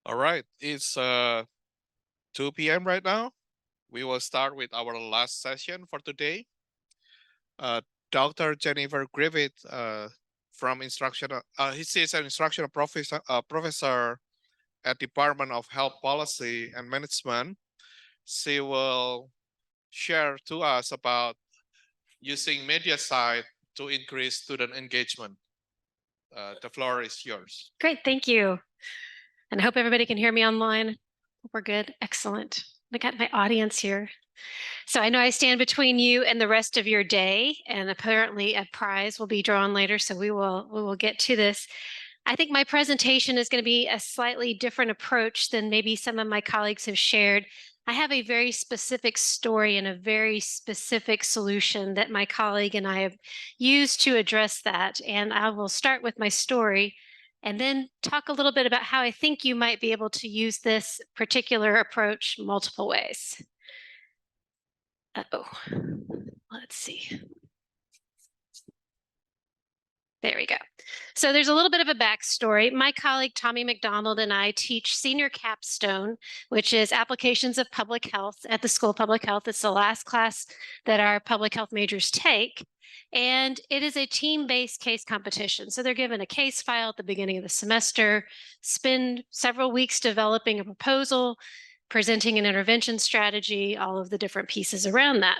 All right, it's 2 p.m. right now. We will start with our last session for today. Dr. Jennifer Griffith from instructional, he is an instructional professor at Department of Health Policy and Management. She will share to us about using Mediasite to increase student engagement. The floor is yours. Great, thank you. And I hope everybody can hear me online. We're good, excellent. I got my audience here. So I know I stand between you and the rest of your day, and apparently a prize will be drawn later, so we will get to this. I think my presentation is going to be a slightly different approach than maybe some of my colleagues have shared. I have a very specific story and a very specific solution that my colleague and I have used to address that. And I will start with my story and then talk a little bit about how I think you might be able to use this particular approach multiple ways. Let's see. There we go. So there's a little bit of a backstory. My colleague, Tommy McDonald, and I teach senior capstone, which is applications of public health at the School of Public Health. It's the last class that our public health majors take. And it is a team-based case competition. So they're given a case file at the beginning of the semester, spend several weeks developing a proposal, presenting an intervention strategy, all of the different pieces around that.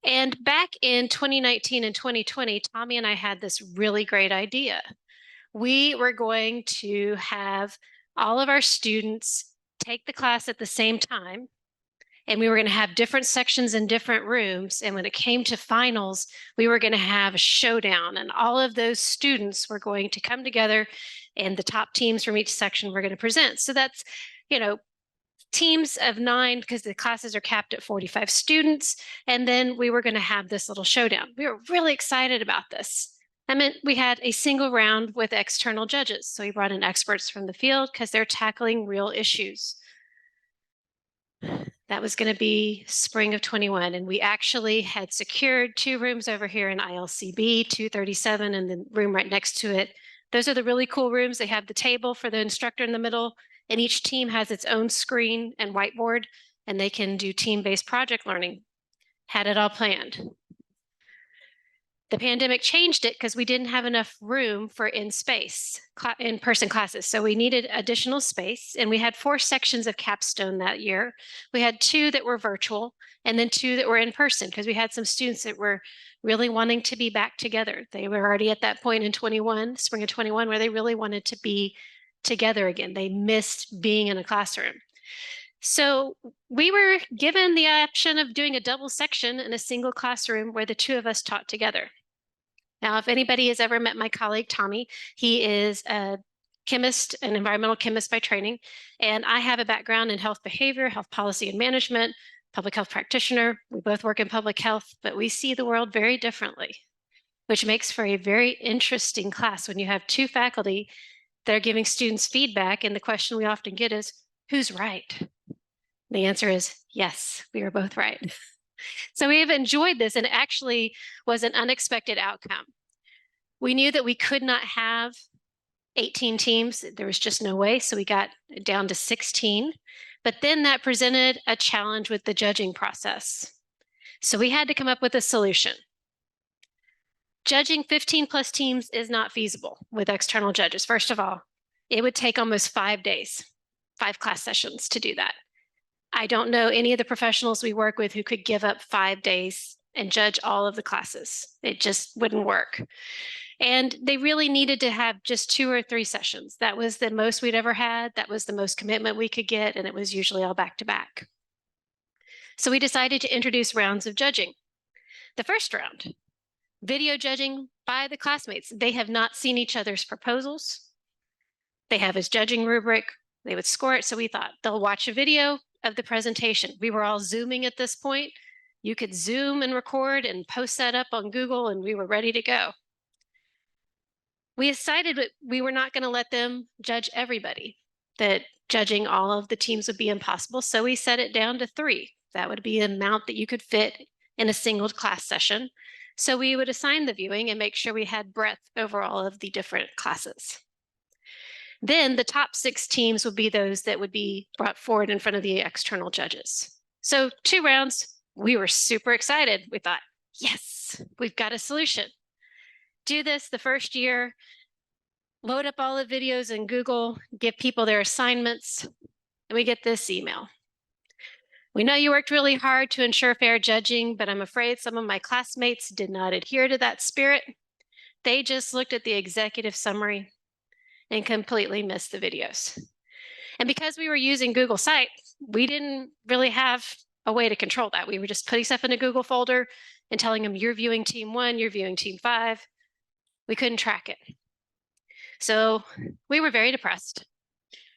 And back in 2019 and 2020, Tommy and I had this really great idea. We were going to have all of our students take the class at the same time, and we were going to have different sections in different rooms. And when it came to finals, we were going to have a showdown, and all of those students were going to come together, and the top teams from each section were going to present. So that's, teams of 9, because the classes are capped at 45 students. And then we were going to have this little showdown. We were really excited about this. I meant we had a single round with external judges. So we brought in experts from the field because they're tackling real issues. That was going to be spring of 21. And we actually had secured 2 rooms over here in ILCB, 237, and the room right next to it. Those are the really cool rooms. They have the table for the instructor in the middle, and each team has its own screen and whiteboard, and they can do team-based project learning. Had it all planned. The pandemic changed it because we didn't have enough room for in-person classes. So we needed additional space, and we had 4 sections of capstone that year. We had 2 that were virtual, and then 2 that were in person, because we had some students that were really wanting to be back together. They were already at that point in spring of 21, where they really wanted to be together again. They missed being in a classroom. So we were given the option of doing a double section in a single classroom where the 2 of us taught together. Now, if anybody has ever met my colleague, Tommy, he is a chemist, an environmental chemist by training, and I have a background in health behavior, health policy and management, public health practitioner. We both work in public health, but we see the world very differently, which makes for a very interesting class when you have 2 faculty that are giving students feedback, and the question we often get is, who's right? The answer is yes, we are both right. So we have enjoyed this, and it actually was an unexpected outcome. We knew that we could not have 18 teams. There was just no way, so we got down to 16. But then that presented a challenge with the judging process. So we had to come up with a solution. Judging 15 plus teams is not feasible with external judges. First of all, it would take almost 5 days, 5 class sessions to do that. I don't know any of the professionals we work with who could give up 5 days and judge all of the classes. It just wouldn't work. And they really needed to have just 2 or 3 sessions. That was the most we'd ever had. That was the most commitment we could get, and it was usually all back to back. So we decided to introduce rounds of judging. The first round, video judging by the classmates. They have not seen each other's proposals. They have his judging rubric. They would score it. So we thought they'll watch a video of the presentation. We were all Zooming at this point. You could Zoom and record and post that up on Google, and we were ready to go. We decided that we were not going to let them judge everybody, that judging all of the teams would be impossible. So we set it down to 3. That would be the amount that you could fit in a single class session. So we would assign the viewing and make sure we had breadth over all of the different classes. Then the top 6 teams would be those that would be brought forward in front of the external judges. So 2 rounds, we were super excited. We thought, yes, we've got a solution. Do this the first year, load up all the videos in Google, give people their assignments, and we get this email. We know you worked really hard to ensure fair judging, but I'm afraid some of my classmates did not adhere to that spirit. They just looked at the executive summary and completely missed the videos. And because we were using Google Sites, we didn't really have a way to control that. We were just putting stuff in a Google folder and telling them, you're viewing team 1, you're viewing team 5. We couldn't track it. So we were very depressed.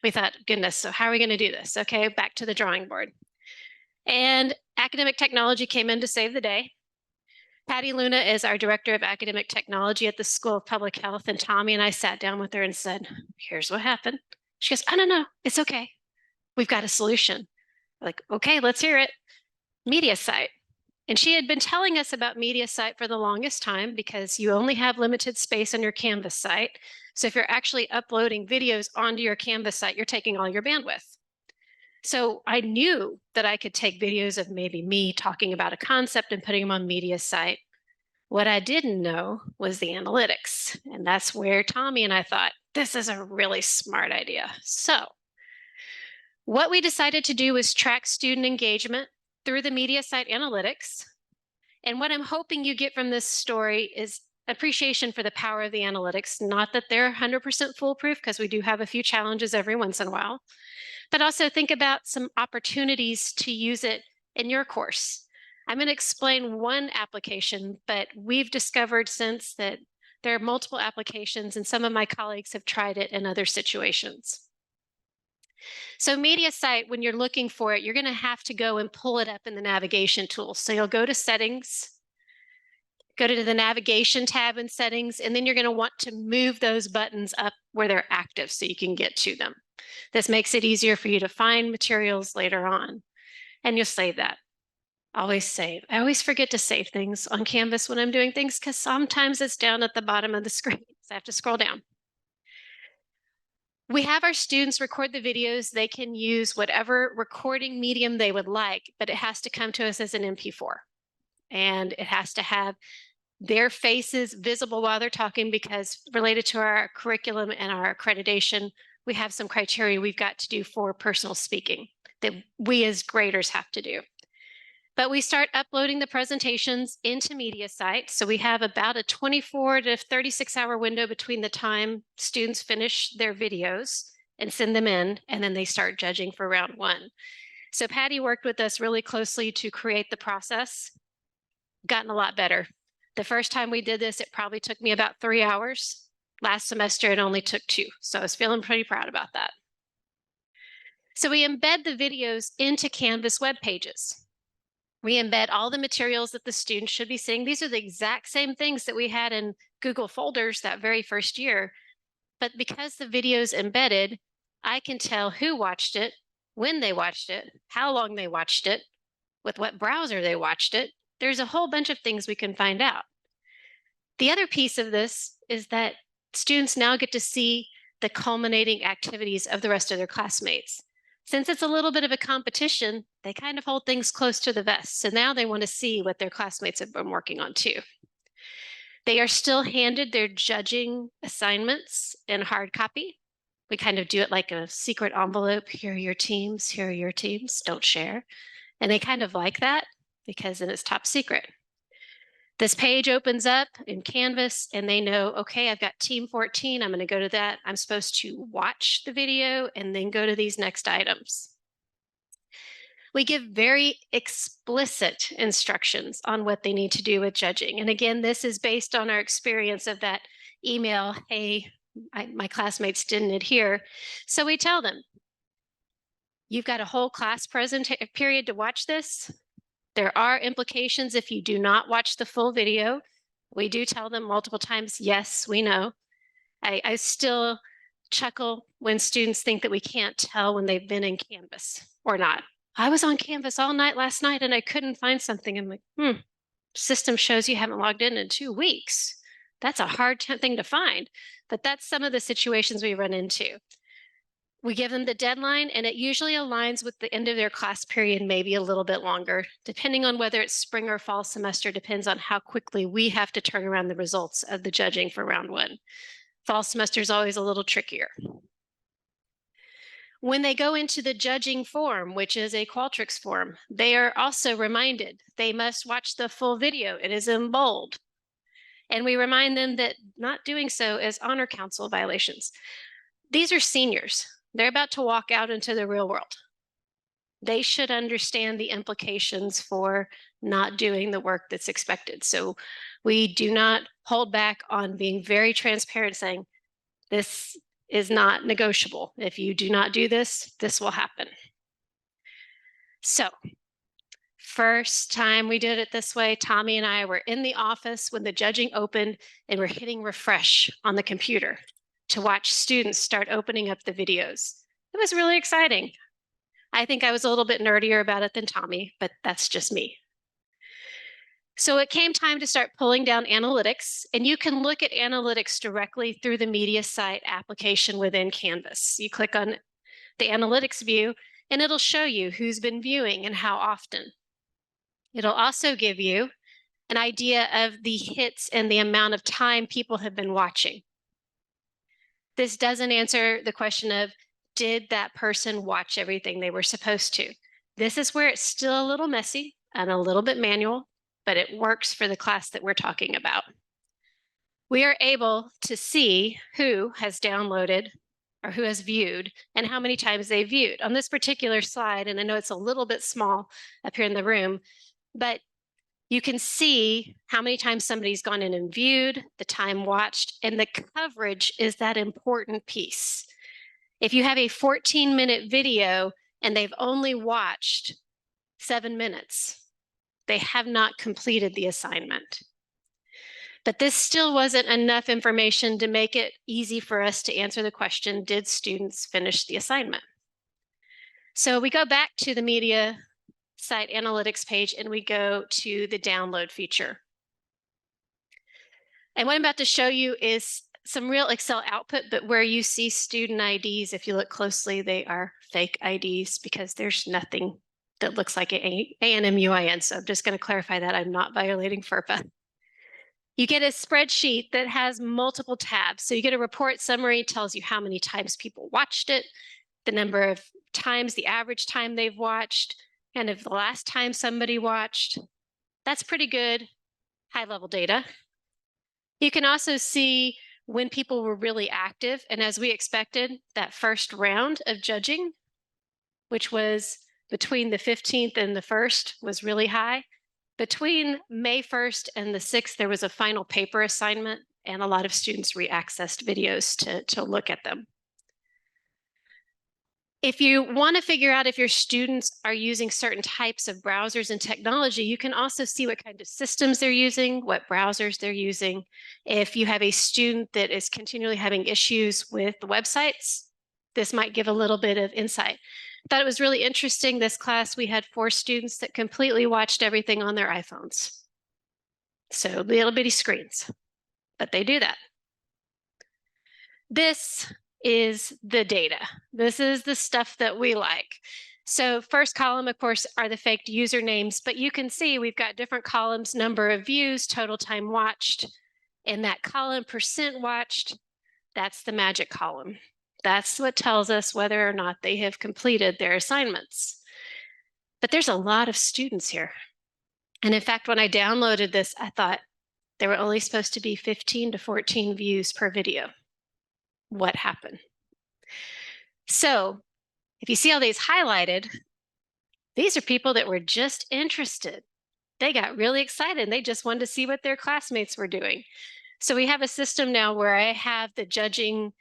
We thought, goodness, so how are we going to do this? Okay, back to the drawing board. And academic technology came in to save the day. Patty Luna is our director of academic technology at the School of Public Health, and Tommy and I sat down with her and said, here's what happened. She goes, oh, no, it's okay. We've got a solution. We're like, okay, let's hear it. Mediasite. And she had been telling us about Mediasite for the longest time because you only have limited space on your Canvas site. So if you're actually uploading videos onto your Canvas site, you're taking all your bandwidth. So I knew that I could take videos of maybe me talking about a concept and putting them on Mediasite. What I didn't know was the analytics. And that's where Tommy and I thought, this is a really smart idea. So what we decided to do was track student engagement through the Mediasite Analytics. And what I'm hoping you get from this story is appreciation for the power of the analytics, not that they're 100% foolproof, because we do have a few challenges every once in a while, but also think about some opportunities to use it in your course. I'm going to explain one application, but we've discovered since that there are multiple applications, and some of my colleagues have tried it in other situations. So Mediasite, when you're looking for it, you're going to have to go and pull it up in the navigation tool. So you'll go to settings, go to the navigation tab in settings, and then you're going to want to move those buttons up where they're active so you can get to them. This makes it easier for you to find materials later on, and you'll save that. Always save. I always forget to save things on Canvas when I'm doing things because sometimes it's down at the bottom of the screen, so I have to scroll down. We have our students record the videos. They can use whatever recording medium they would like, but it has to come to us as an MP4. And it has to have their faces visible while they're talking, because related to our curriculum and our accreditation, we have some criteria we've got to do for personal speaking that we as graders have to do. But we start uploading the presentations into Mediasite. So we have about a 24 to 36 hour window between the time students finish their videos and send them in, and then they start judging for round 1. So Patty worked with us really closely to create the process. Gotten a lot better. The first time we did this, it probably took me about 3 hours. Last semester, it only took 2. So I was feeling pretty proud about that. So we embed the videos into Canvas web pages. We embed all the materials that the students should be seeing. These are the exact same things that we had in Google folders that very first year. But because the video is embedded, I can tell who watched it, when they watched it, how long they watched it, with what browser they watched it. There's a whole bunch of things we can find out. The other piece of this is that students now get to see the culminating activities of the rest of their classmates. Since it's a little bit of a competition, they kind of hold things close to the vest. So now they want to see what their classmates have been working on too. They are still handed their judging assignments in hard copy. We kind of do it like a secret envelope. Here are your teams, here are your teams, don't share. And they kind of like that because then it's top secret. This page opens up in Canvas and they know, okay, I've got team 14. I'm going to go to that. I'm supposed to watch the video and then go to these next items. We give very explicit instructions on what they need to do with judging. And again, this is based on our experience of that email, hey, my classmates didn't adhere. So we tell them, you've got a whole class period to watch this. There are implications if you do not watch the full video. We do tell them multiple times, yes, we know. I still chuckle when students think that we can't tell when they've been in Canvas or not. I was on Canvas all night last night and I couldn't find something. I'm like, system shows you haven't logged in 2 weeks. That's a hard thing to find, but that's some of the situations we run into. We give them the deadline, and it usually aligns with the end of their class period, maybe a little bit longer, depending on whether it's spring or fall semester, depends on how quickly we have to turn around the results of the judging for round one. Fall semester is always a little trickier. When they go into the judging form, which is a Qualtrics form, they are also reminded they must watch the full video. It is in bold. And we remind them that not doing so is honor council violations. These are seniors. They're about to walk out into the real world. They should understand the implications for not doing the work that's expected. So we do not hold back on being very transparent, saying this is not negotiable. If you do not do this, this will happen. So first time we did it this way, Tommy and I were in the office when the judging opened, and we're hitting refresh on the computer to watch students start opening up the videos. It was really exciting. I think I was a little bit nerdier about it than Tommy, but that's just me. So it came time to start pulling down analytics, and you can look at analytics directly through the Mediasite application within Canvas. You click on the analytics view, and it'll show you who's been viewing and how often. It'll also give you an idea of the hits and the amount of time people have been watching. This doesn't answer the question of, did that person watch everything they were supposed to? This is where it's still a little messy and a little bit manual, but it works for the class that we're talking about. We are able to see who has downloaded or who has viewed and how many times they viewed. On this particular slide, and I know it's a little bit small up here in the room, but you can see how many times somebody's gone in and viewed, the time watched, and the coverage is that important piece. If you have a 14-minute video and they've only watched 7 minutes, they have not completed the assignment. But this still wasn't enough information to make it easy for us to answer the question, did students finish the assignment? So we go back to the Mediasite Analytics page and we go to the download feature. And what I'm about to show you is some real Excel output, but where you see student IDs, if you look closely, they are fake IDs because there's nothing that looks like ANMUIN. So I'm just going to clarify that I'm not violating FERPA. You get a spreadsheet that has multiple tabs. So you get a report summary, tells you how many times people watched it, the number of times, the average time they've watched, and if the last time somebody watched. That's pretty good high-level data. You can also see when people were really active, and as we expected, that first round of judging, which was between the 15th and the 1st, was really high. Between May 1st and the 6th, there was a final paper assignment, and a lot of students re-accessed videos to look at them. If you want to figure out if your students are using certain types of browsers and technology, you can also see what kind of systems they're using, what browsers they're using. If you have a student that is continually having issues with the websites, this might give a little bit of insight. I thought it was really interesting. This class, we had 4 students that completely watched everything on their iPhones. So little bitty screens, but they do that. This is the data. This is the stuff that we like. So first column, of course, are the faked usernames, but you can see we've got different columns, number of views, total time watched. In that column, percent watched, that's the magic column. That's what tells us whether or not they have completed their assignments. But there's a lot of students here. And in fact, when I downloaded this, I thought there were only supposed to be 15 to 14 views per video. What happened? So if you see all these highlighted, these are people that were just interested. They got really excited. They just wanted to see what their classmates were doing. So we have a system now where I have the judging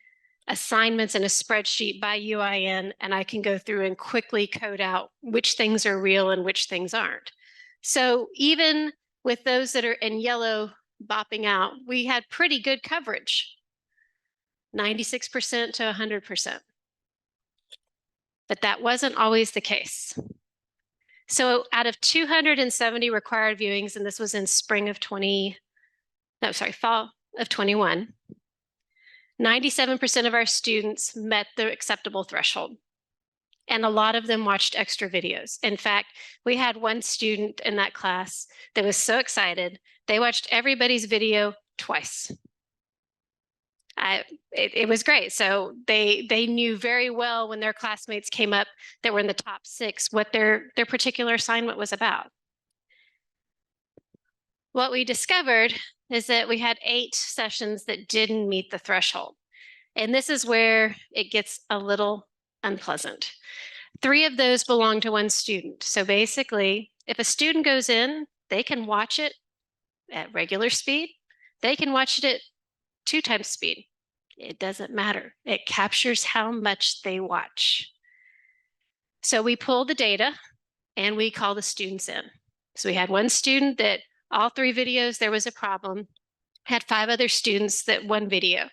assignments in a spreadsheet by UIN, and I can go through and quickly code out which things are real and which things aren't. So even with those that are in yellow bopping out, we had pretty good coverage. 96% to 100%. But that wasn't always the case. So out of 270 required viewings, and this was in fall of 21, 97% of our students met the acceptable threshold. And a lot of them watched extra videos. In fact, we had one student in that class that was so excited, they watched everybody's video twice. It was great. So they knew very well when their classmates came up that were in the top 6 what their particular assignment was about. What we discovered is that we had 8 sessions that didn't meet the threshold. And this is where it gets a little unpleasant. 3 of those belong to one student. So basically, if a student goes in, they can watch it at regular speed. They can watch it at 2 times speed. It doesn't matter. It captures how much they watch. So we pull the data and we call the students in. So we had one student that all 3 videos, there was a problem, had 5 other students that 1 video.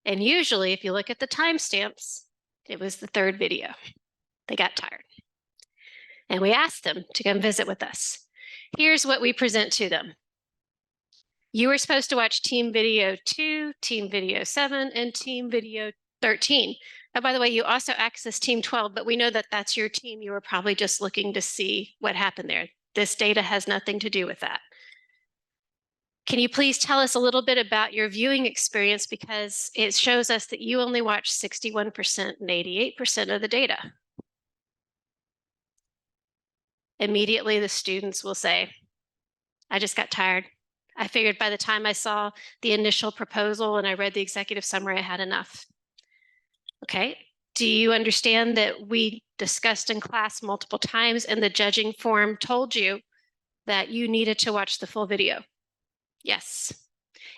And usually, if you look at the timestamps, it was the 3rd video. They got tired. And we asked them to come visit with us. Here's what we present to them. You were supposed to watch team video 2, team video 7, and team video 13. Oh, by the way, you also access team 12, but we know that that's your team. You were probably just looking to see what happened there. This data has nothing to do with that. Can you please tell us a little bit about your viewing experience, because it shows us that you only watch 61% and 88% of the data. Immediately, the students will say, I just got tired. I figured by the time I saw the initial proposal and I read the executive summary, I had enough. Okay, do you understand that we discussed in class multiple times and the judging form told you that you needed to watch the full video? Yes.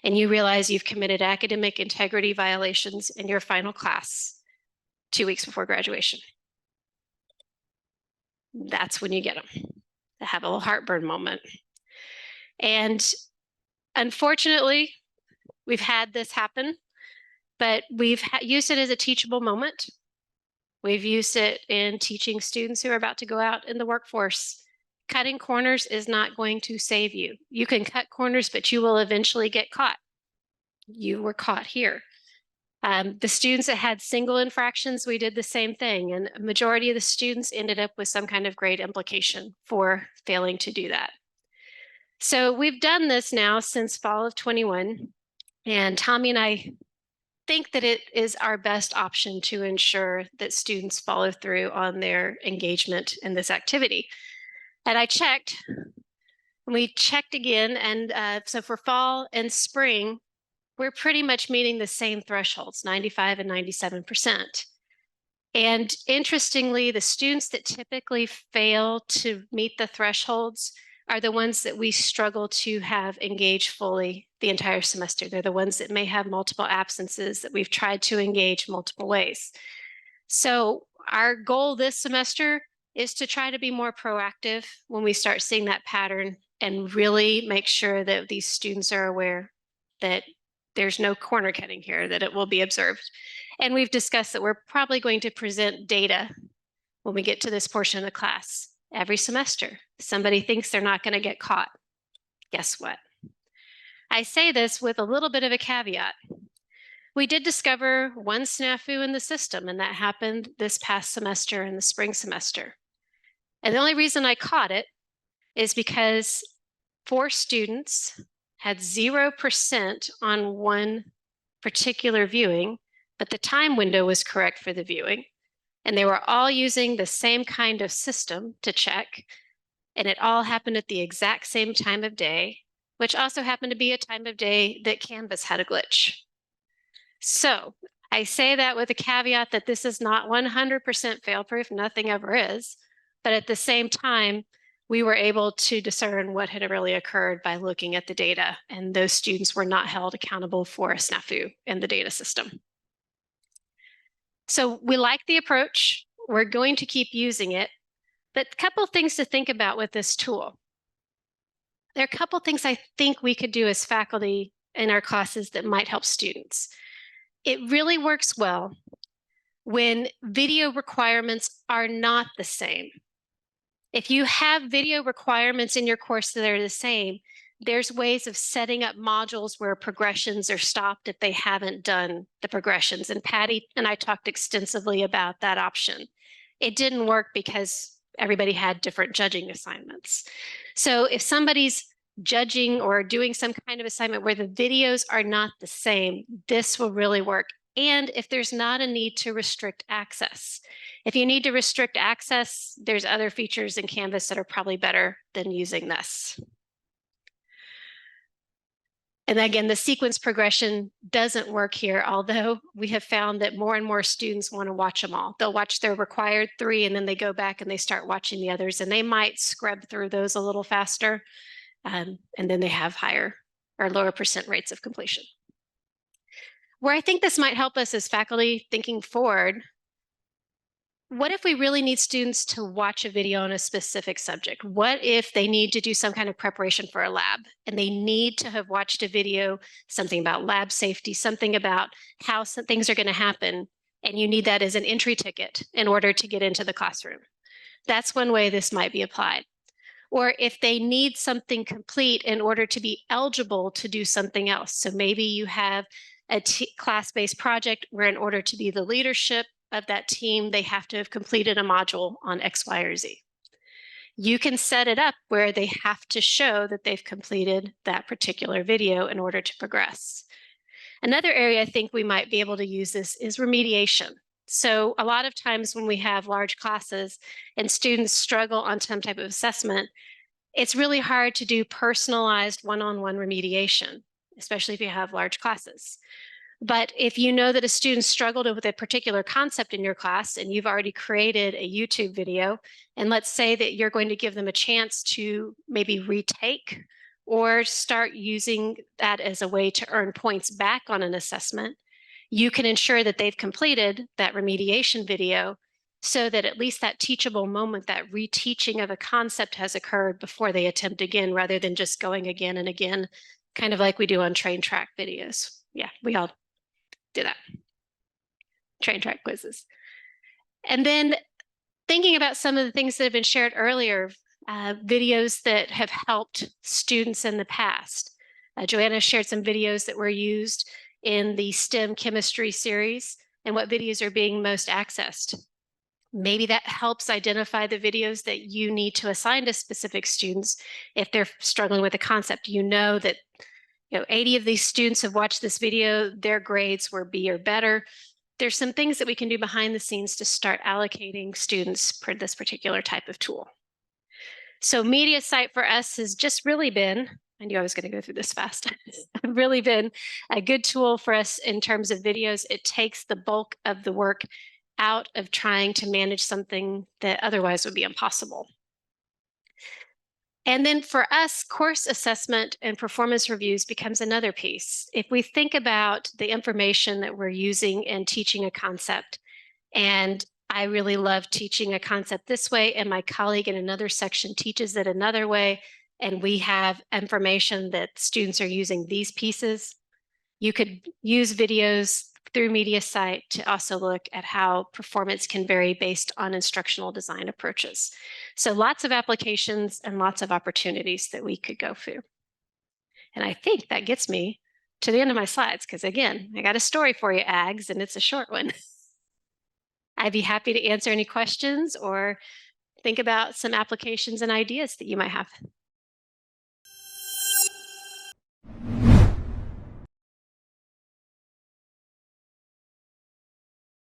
And you realize you've committed academic integrity violations in your final class 2 weeks before graduation. That's when you get them. They have a little heartburn moment. And unfortunately, we've had this happen, but we've used it as a teachable moment. We've used it in teaching students who are about to go out in the workforce. Cutting corners is not going to save you. You can cut corners, but you will eventually get caught. You were caught here. The students that had single infractions, we did the same thing. And a majority of the students ended up with some kind of grade implication for failing to do that. So we've done this now since fall of 21. And Tommy and I think that it is our best option to ensure that students follow through on their engagement in this activity. And I checked, and we checked again. And so for fall and spring, we're pretty much meeting the same thresholds, 95 and 97%. And interestingly, the students that typically fail to meet the thresholds are the ones that we struggle to have engage fully the entire semester. They're the ones that may have multiple absences that we've tried to engage multiple ways. So our goal this semester is to try to be more proactive when we start seeing that pattern and really make sure that these students are aware that there's no corner cutting here, that it will be observed. And we've discussed that we're probably going to present data when we get to this portion of the class every semester. Somebody thinks they're not going to get caught. Guess what? I say this with a little bit of a caveat. We did discover one snafu in the system, and that happened this past semester in the spring semester. And the only reason I caught it is because 4 students had 0% on one particular viewing, but the time window was correct for the viewing. And they were all using the same kind of system to check. And it all happened at the exact same time of day, which also happened to be a time of day that Canvas had a glitch. So I say that with a caveat that this is not 100% fail-proof, nothing ever is. But at the same time, we were able to discern what had really occurred by looking at the data, and those students were not held accountable for a snafu in the data system. So we like the approach. We're going to keep using it, but a couple things to think about with this tool. There are a couple things I think we could do as faculty in our classes that might help students. It really works well when video requirements are not the same. If you have video requirements in your course that are the same, There's ways of setting up modules where progressions are stopped if they haven't done the progressions. And Patty and I talked extensively about that option. It didn't work because everybody had different judging assignments. So if somebody's judging or doing some kind of assignment where the videos are not the same, this will really work. And if there's not a need to restrict access. If you need to restrict access, there's other features in Canvas that are probably better than using this. And again, the sequence progression doesn't work here, although we have found that more and more students want to watch them all. They'll watch their required 3 and then they go back and they start watching the others, and they might scrub through those a little faster, and then they have higher or lower % rates of completion. Where I think this might help us as faculty thinking forward, what if we really need students to watch a video on a specific subject? What if they need to do some kind of preparation for a lab and they need to have watched a video, something about lab safety, something about how some things are going to happen, and you need that as an entry ticket in order to get into the classroom? That's one way this might be applied. Or if they need something complete in order to be eligible to do something else. So maybe you have a class-based project where in order to be the leadership of that team, they have to have completed a module on X, Y, or Z. You can set it up where they have to show that they've completed that particular video in order to progress. Another area I think we might be able to use this is remediation. So a lot of times when we have large classes and students struggle on some type of assessment, it's really hard to do personalized one-on-one remediation, especially if you have large classes. But if you know that a student struggled with a particular concept in your class and you've already created a YouTube video, and let's say that you're going to give them a chance to maybe retake or start using that as a way to earn points back on an assessment, you can ensure that they've completed that remediation video so that at least that teachable moment, that reteaching of a concept has occurred before they attempt again, rather than just going again and again, kind of like we do on train track videos. Yeah, we all do that. Train track quizzes. And then thinking about some of the things that have been shared earlier, videos that have helped students in the past. Joanna shared some videos that were used in the STEM chemistry series and what videos are being most accessed. Maybe that helps identify the videos that you need to assign to specific students if they're struggling with a concept. You know that 80 of these students have watched this video, their grades were B or better. There's some things that we can do behind the scenes to start allocating students for this particular type of tool. So Mediasite for us has just really been, I knew I was going to go through this fast, really been a good tool for us in terms of videos. It takes the bulk of the work out of trying to manage something that otherwise would be impossible. And then for us, course assessment and performance reviews becomes another piece. If we think about the information that we're using in teaching a concept, and I really love teaching a concept this way, and my colleague in another section teaches it another way, and we have information that students are using these pieces, you could use videos through Mediasite to also look at how performance can vary based on instructional design approaches. So lots of applications and lots of opportunities that we could go through. And I think that gets me to the end of my slides, because again, I got a story for you, Ags, and it's a short one. I'd be happy to answer any questions or think about some applications and ideas that you might have.